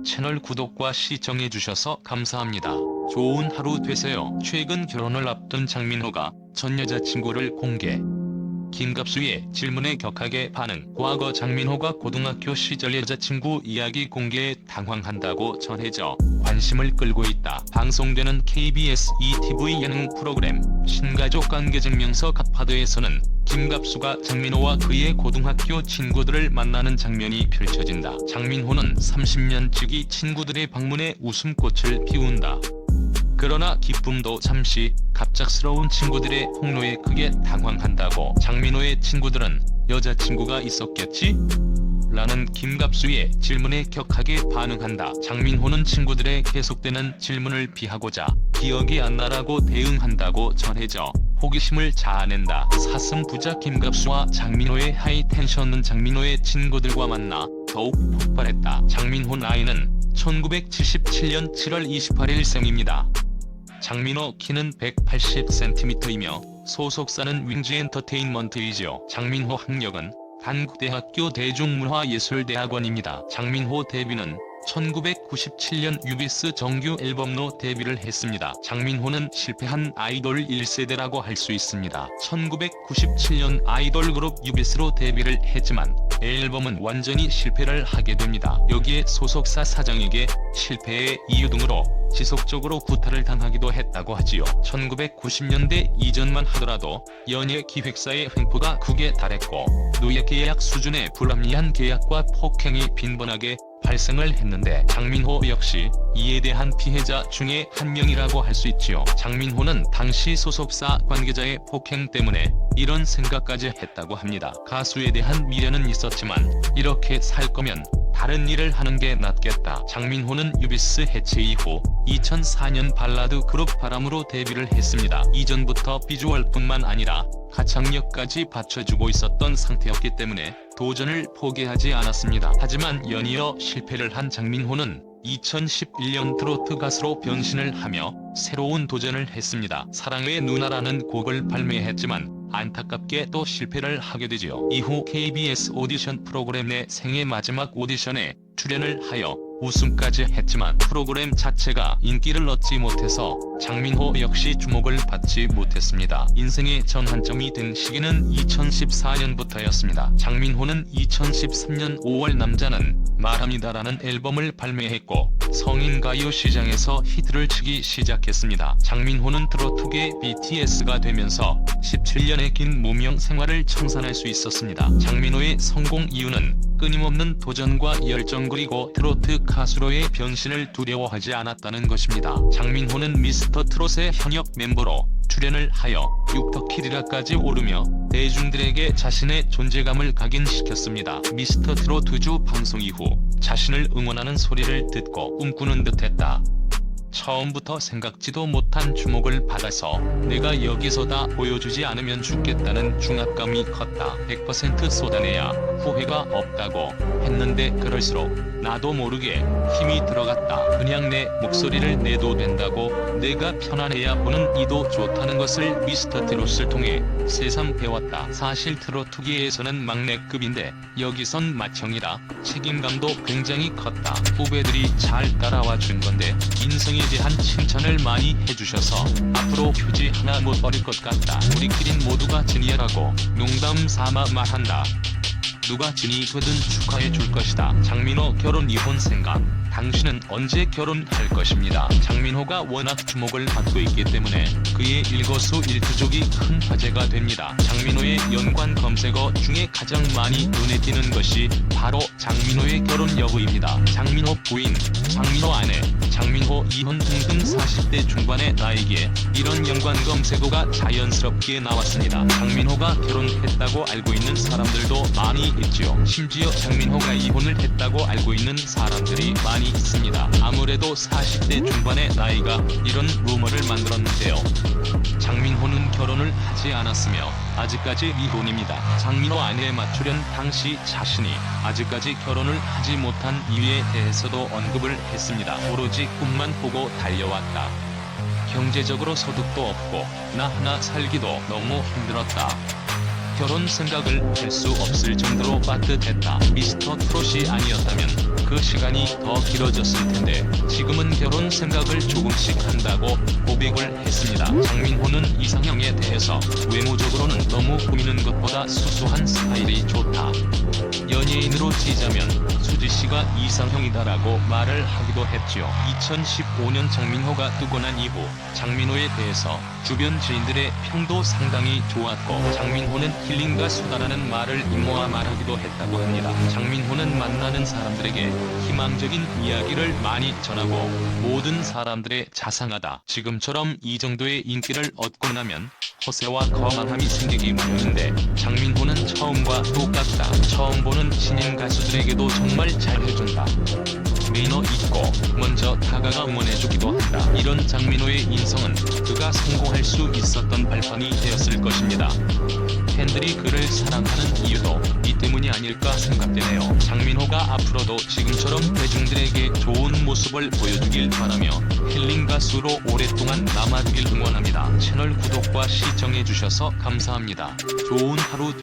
채널 구독과 시청해주셔서 감사합니다. 좋은 하루 되세요. 최근 결혼을 앞둔 장민호가 전 여자친구를 공개. 김갑수의 질문에 격하게 반응. 과거 장민호가 고등학교 시절 여자친구 이야기 공개에 당황한다고 전해져 관심을 끌고 있다. 방송되는 KBS ETV 예능 프로그램 신가족관계증명서 갑파드에서는 김갑수가 장민호와 그의 고등학교 친구들을 만나는 장면이 펼쳐진다. 장민호는 30년지기 친구들의 방문에 웃음꽃을 피운다. 그러나 기쁨도 잠시, 갑작스러운 친구들의 폭로에 크게 당황한다고. 장민호의 친구들은 여자친구가 있었겠지? 라는 김갑수의 질문에 격하게 반응한다. 장민호는 친구들의 계속되는 질문을 피하고자 기억이 안 나라고 대응한다고 전해져 호기심을 자아낸다. 사슴 부자 김갑수와 장민호의 하이텐션은 장민호의 친구들과 만나 더욱 폭발했다. 장민호 나이는 1977년 7월 28일 생입니다. 장민호 키는 180cm이며 소속사는 윙즈엔터테인먼트이지요. 장민호 학력은 단국대학교 대중문화예술대학원입니다. 장민호 데뷔는 1997년 유비스 정규 앨범로 데뷔를 했습니다. 장민호는 실패한 아이돌 1세대라고 할 수 있습니다. 1997년 아이돌 그룹 유비스로 데뷔를 했지만 앨범은 완전히 실패를 하게 됩니다. 여기에 소속사 사장에게 실패의 이유 등으로 지속적으로 구타를 당하기도 했다고 하지요. 1990년대 이전만 하더라도 연예 기획사의 횡포가 극에 달했고 노예 계약 수준의 불합리한 계약과 폭행이 빈번하게 발생을 했는데 장민호 역시 이에 대한 피해자 중에 한 명이라고 할 수 있지요. 장민호는 당시 소속사 관계자의 폭행 때문에 이런 생각까지 했다고 합니다. 가수에 대한 미련은 있었지만 이렇게 살 거면 다른 일을 하는 게 낫겠다. 장민호는 유비스 해체 이후 2004년 발라드 그룹 바람으로 데뷔를 했습니다. 이전부터 비주얼뿐만 아니라 가창력까지 받쳐주고 있었던 상태였기 때문에 도전을 포기하지 않았습니다. 하지만 연이어 실패를 한 장민호는 2011년 트로트 가수로 변신을 하며 새로운 도전을 했습니다. 사랑의 누나라는 곡을 발매했지만 안타깝게 또 실패를 하게 되지요. 이후 KBS 오디션 프로그램 내 생애 마지막 오디션에 출연을 하여 우승까지 했지만 프로그램 자체가 인기를 얻지 못해서 장민호 역시 주목을 받지 못했습니다. 인생의 전환점이 된 시기는 2014년부터였습니다. 장민호는 2013년 5월 남자는 말합니다라는 앨범을 발매했고 성인 가요 시장에서 히트를 치기 시작했습니다. 장민호는 트로트계 BTS가 되면서 17년의 긴 무명 생활을 청산할 수 있었습니다. 장민호의 성공 이유는 끊임없는 도전과 열정 그리고 트로트 가수로의 변신을 두려워하지 않았다는 것입니다. 장민호는 미스터 트롯의 현역 멤버로 출연을 하여 육터키리라까지 오르며 대중들에게 자신의 존재감을 각인시켰습니다. 미스터 트롯 2주 방송 이후 자신을 응원하는 소리를 듣고 꿈꾸는 듯했다. 처음부터 생각지도 못한 주목을 받아서 내가 여기서 다 보여주지 않으면 죽겠다는 중압감이 컸다. 100% 쏟아내야 후회가 없다고 했는데 그럴수록 나도 모르게 힘이 들어갔다. 그냥 내 목소리를 내도 된다고 내가 편안해야 보는 이도 좋다는 것을 미스터 트롯을 통해 새삼 배웠다. 사실 트로트계에서는 막내급인데 여기선 맏형이라 책임감도 굉장히 컸다. 후배들이 잘 따라와 준 건데 인성에 대한 칭찬을 많이 해주셔서 앞으로 휴지 하나 못 버릴 것 같다. 우리끼린 모두가 진이야라고 농담 삼아 말한다. 누가 진이 되든 축하해 줄 것이다. 장민호 결혼 이혼 생각. 당신은 언제 결혼할 것입니다. 장민호가 워낙 주목을 받고 있기 때문에 그의 일거수일투족이 큰 화제가 됩니다. 장민호의 연관 검색어 중에 가장 많이 눈에 띄는 것이 바로 장민호의 결혼 여부입니다. 장민호 부인, 장민호 아내, 장민호 이혼 등등 40대 중반의 나에게 이런 연관 검색어가 자연스럽게 나왔습니다. 장민호가 결혼했다고 알고 있는 사람들도 많이 있지요. 심지어 장민호가 이혼을 했다고 알고 있는 사람들이 많이 있습니다. 아무래도 40대 중반의 나이가 이런 루머를 만들었는데요. 장민호는 결혼을 하지 않았으며 아직까지 미혼입니다. 장민호 아내의 맞출연 당시 자신이 아직까지 결혼을 하지 못한 이유에 대해서도 언급을 했습니다. 오로지 꿈만 보고 달려왔다. 경제적으로 소득도 없고 나 하나 살기도 너무 힘들었다. 결혼 생각을 할 수 없을 정도로 빠듯했다. 미스터 트롯이 아니었다면 그 시간이 더 길어졌을 텐데 지금은 결혼 생각을 조금씩 한다고 고백을 했습니다. 장민호는 이상형에 대해서 외모적으로는 너무 꾸미는 것보다 수수한 스타일이 좋다. 연예인으로 치자면 수지씨가 이상형이다라고 말을 하기도 했지요. 2015년 장민호가 뜨고 난 이후 장민호에 대해서 주변 지인들의 평도 상당히 좋았고 장민호는 힐링과 수다라는 말을 입모아 말하기도 했다고 합니다. 장민호는 만나는 사람들에게 희망적인 이야기를 많이 전하고 모든 사람들의 자상하다. 지금처럼 이 정도의 인기를 얻고 나면 허세와 거만함이 생기기 마련인데 장민호는 처음과 똑같다. 처음 보는 신인 가수들에게도 정말 잘해준다. 매너 있고 먼저 다가가 응원해주기도 한다. 이런 장민호의 인성은 그가 성공할 수 있었던 발판이 되었을 것입니다. 팬들이 그를 사랑하는 이유도 이 때문이 아닐까 생각되네요. 장민호가 앞으로도 지금처럼 대중들에게 좋은 모습을 보여주길 바라며 힐링 가수로 오랫동안 남아주길 응원합니다. 채널 구독과 시청해주셔서 감사합니다. 좋은 하루